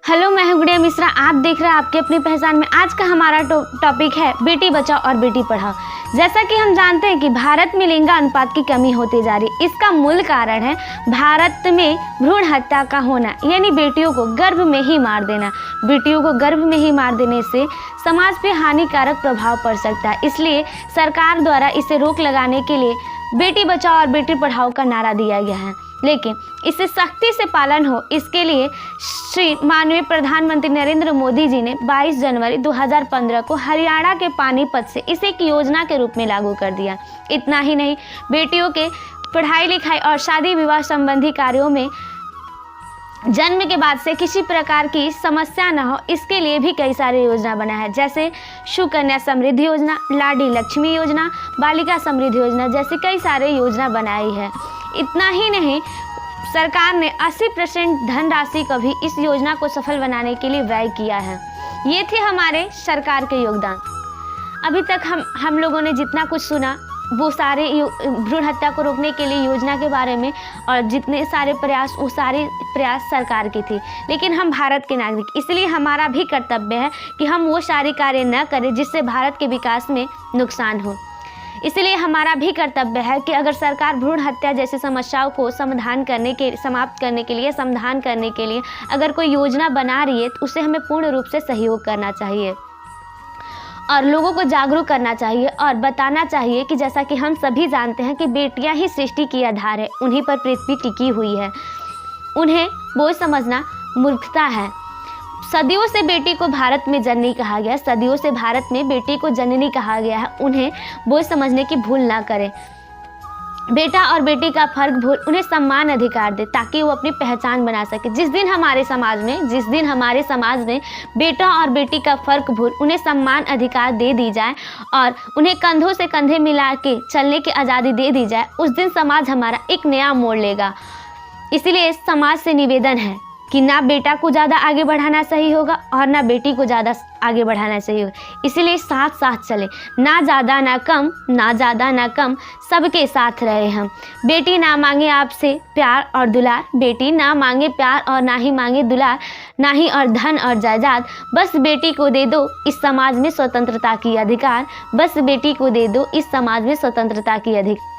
Hello, मैं हूं गुड़िया मिश्रा। आप देख रहे हैं आपकी अपनी पहचान में। आज का हमारा टॉपिक है बेटी बचाओ और बेटी पढ़ाओ। जैसा कि हम जानते हैं कि भारत में लिंगानुपात की कमी होती जा रही है। इसका मूल कारण है भारत में भ्रूण हत्या का होना, यानी बेटियों को गर्भ में ही मार देना। बेटियों को गर्भ में ही मार देने से समाज पे हानिकारक प्रभाव पड़ सकता है। इसलिए सरकार द्वारा इसे रोक लगाने के लिए बेटी बचाओ और बेटी पढ़ाओ का नारा दिया गया है, लेकिन इसे सख्ती से पालन हो, इसके लिए श्री माननीय प्रधानमंत्री नरेंद्र मोदी जी ने 22 जनवरी 2015 को हरियाणा के पानीपत से इसे एक योजना के रूप में लागू कर दिया। इतना ही नहीं, बेटियों के पढ़ाई लिखाई और शादी विवाह संबंधी कार्यों में जन्म के बाद से किसी प्रकार की समस्या न हो, इसके लिए भी कई सारी योजना बना है, जैसे सुकन्या समृद्धि योजना, लाडली लक्ष्मी योजना, बालिका समृद्धि योजना जैसी कई सारे योजना बनाई है। इतना ही नहीं, सरकार ने 80% धनराशि का भी इस योजना को सफल बनाने के लिए व्यय किया है। ये थे हमारे सरकार के योगदान। अभी तक हम लोगों ने जितना कुछ सुना वो सारे भ्रूण हत्या को रोकने के लिए योजना के बारे में, और जितने सारे प्रयास, वो सारे प्रयास सरकार की थी। लेकिन हम भारत के नागरिक, इसलिए हमारा भी कर्तव्य है कि हम वो सारे कार्य न करें जिससे भारत के विकास में नुकसान हो। इसलिए हमारा भी कर्तव्य है कि अगर सरकार भ्रूण हत्या जैसी समस्याओं को समाप्त करने के लिए अगर कोई योजना बना रही है तो उसे हमें पूर्ण रूप से सहयोग करना चाहिए और लोगों को जागरूक करना चाहिए और बताना चाहिए कि जैसा कि हम सभी जानते हैं कि बेटियां ही सृष्टि की आधार है, उन्हीं पर पृथ्वी टिकी हुई है। उन्हें बोझ समझना मूर्खता है। सदियों से बेटी को भारत में जननी कहा गया, सदियों से भारत में बेटी को जननी कहा गया है। उन्हें बोझ समझने की भूल ना करें। बेटा और बेटी का फर्क भूल उन्हें सम्मान अधिकार दे ताकि वो अपनी पहचान बना सके। जिस दिन हमारे समाज में बेटा और बेटी का फर्क भूल उन्हें सम्मान अधिकार दे दी जाए और उन्हें कंधों से कंधे मिला के चलने की आज़ादी दे दी जाए, उस दिन समाज हमारा एक नया मोड़ लेगा। इसीलिए समाज से निवेदन है कि ना बेटा को ज़्यादा आगे बढ़ाना सही होगा और ना बेटी को ज़्यादा आगे बढ़ाना सही होगा। इसीलिए साथ साथ चले, ना ज़्यादा ना कम, ना ज़्यादा ना कम, सबके साथ रहे हम। बेटी ना मांगे आपसे प्यार और दुलार, बेटी ना मांगे प्यार और ना ही मांगे दुलार, ना ही और धन और जायदाद, बस बेटी को दे दो इस समाज में स्वतंत्रता की अधिकार, बस बेटी को दे दो इस समाज में स्वतंत्रता की अधिकार।